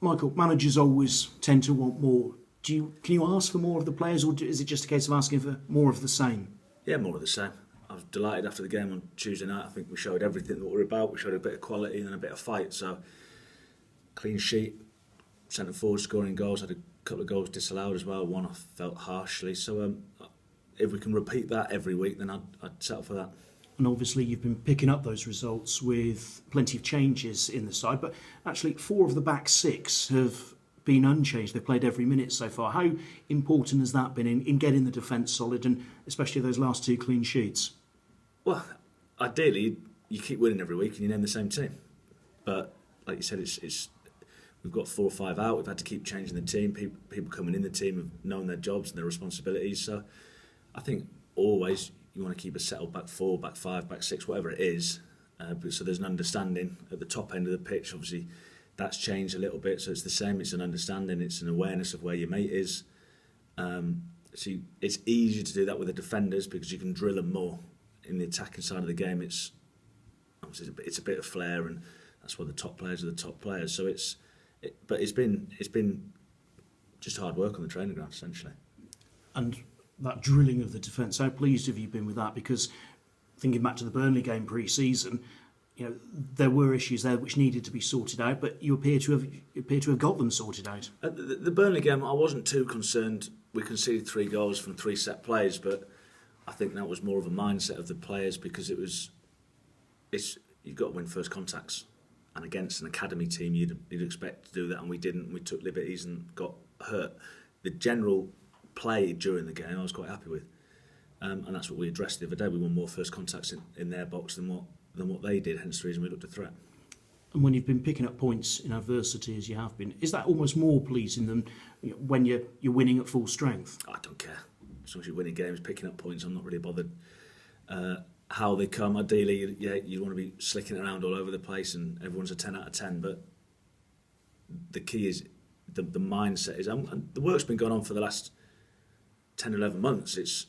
Michael, managers always tend to want more. Can you ask for more of the players, or is it just a case of asking for more of the same? Yeah, more of the same. I was delighted after the game on Tuesday night. I think we showed everything that we're about. We showed a bit of quality and a bit of fight. So, clean sheet, centre forward scoring goals. Had a couple of goals disallowed as well. One I felt harshly. So, if we can repeat that every week, then I'd settle for that. And obviously you've been picking up those results with plenty of changes in the side, but actually 4 of the back 6 have been unchanged. They've played every minute so far. How important has that been in getting the defence solid, and especially those last 2 clean sheets? Well, ideally you keep winning every week and you name the same team. But like you said, it's we've got 4 or 5 out. We've had to keep changing the team. People coming in the team have known their jobs and their responsibilities. So I think always you want to keep a settled back 4, back 5, back 6, whatever it is. So there's an understanding at the top end of the pitch. Obviously, that's changed a little bit. So it's the same. It's an understanding. It's an awareness of where your mate is. So it's easier to do that with the defenders because you can drill them more. In the attacking side of the game, it's a bit of flair, and that's why the top players are the top players. So but it's been just hard work on the training ground essentially. And that drilling of the defence, how pleased have you been with that? Because thinking back to the Burnley game pre-season, there were issues there which needed to be sorted out, but you appear to have got them sorted out. The Burnley game, I wasn't too concerned. We conceded 3 goals from 3 set plays, but I think that was more of a mindset of the players because you've got to win first contacts, and against an academy team you'd expect to do that, and we didn't. We took liberties and got hurt. The general play during the game I was quite happy with, and that's what we addressed the other day. We won more first contacts in their box than what they did, hence the reason we looked a threat. And when you've been picking up points in adversity as you have been, is that almost more pleasing than when you're winning at full strength? I don't care. As long as you're winning games, picking up points, I'm not really bothered how they come. Ideally, you want to be slicking around all over the place and everyone's a 10 out of 10, but the key is the mindset is, and the work's been going on for the last 10, 11 months.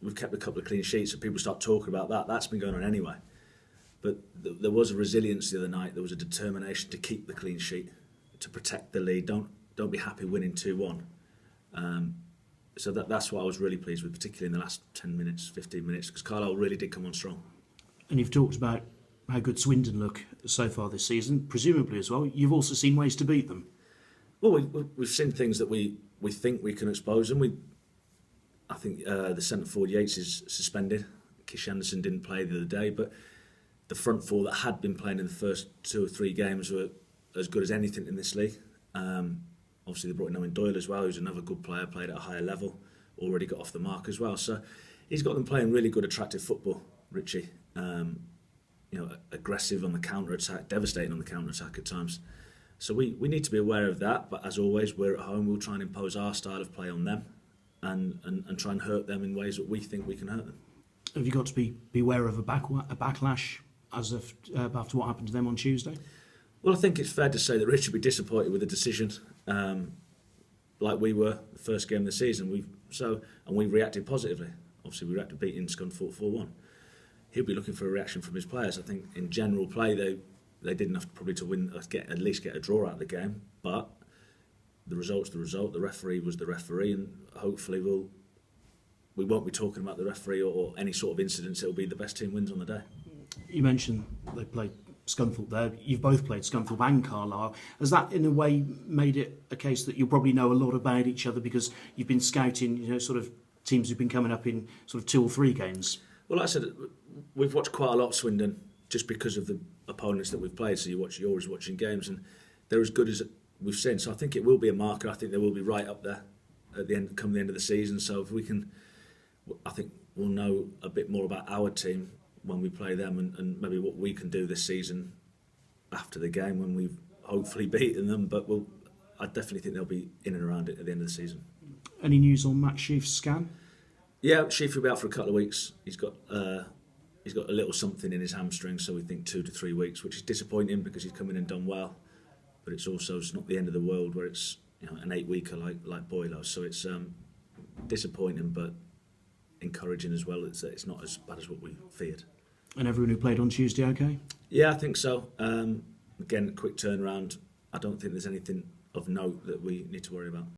We've kept a couple of clean sheets, so people start talking about that. That's been going on anyway. But there was a resilience the other night. There was a determination to keep the clean sheet, to protect the lead. Don't be happy winning 2-1. So that's what I was really pleased with, particularly in the last 10 minutes, 15 minutes, because Carlisle really did come on strong. And you've talked about how good Swindon look so far this season, presumably as well. You've also seen ways to beat them. Well, we've seen things that we think we can expose them. I think the centre forward Yates is suspended. Kish Anderson didn't play the other day, but the front 4 that had been playing in the first 2 or 3 games were as good as anything in this league. Obviously, they brought in Owen Doyle as well, who's another good player, played at a higher level, already got off the mark as well. So he's got them playing really good, attractive football, Richie. Aggressive on the counter-attack, devastating on the counter-attack at times. So we need to be aware of that, but as always, we're at home, we'll try and impose our style of play on them and try and hurt them in ways that we think we can hurt them. Have you got to beware of a backlash as of after what happened to them on Tuesday? Well, I think it's fair to say that Rich will be disappointed with the decision, like we were the first game of the season. We reacted positively. Obviously, we reacted beating Scunthorpe 4-1. He'll be looking for a reaction from his players. I think in general play they did enough probably to win, at least get a draw out of the game. But the result's the result. The referee was the referee, and hopefully we won't be talking about the referee or any sort of incidents. It'll be the best team wins on the day. You mentioned they played Scunthorpe there. You've both played Scunthorpe and Carlisle. Has that in a way made it a case that you probably know a lot about each other because you've been scouting, sort of teams who've been coming up in sort of 2 or 3 games? Well, like I said, we've watched quite a lot of Swindon just because of the opponents that we've played. So you're always watching games, and they're as good as we've seen. So I think it will be a marker. I think they will be right up there at the end, come the end of the season. So if we can, I think we'll know a bit more about our team when we play them, and maybe what we can do this season after the game when we've hopefully beaten them. But I definitely think they'll be in and around it at the end of the season. Any news on Matt Sheaf's scan? Yeah, Sheaf will be out for a couple of weeks. He's got a little something in his hamstring, so we think 2 to 3 weeks, which is disappointing because he's come in and done well. But it's not the end of the world where it's an 8-weeker like Boylo. So it's disappointing, but encouraging as well. It's not as bad as what we feared. And everyone who played on Tuesday okay? Yeah, I think so. Again, quick turnaround. I don't think there's anything of note that we need to worry about.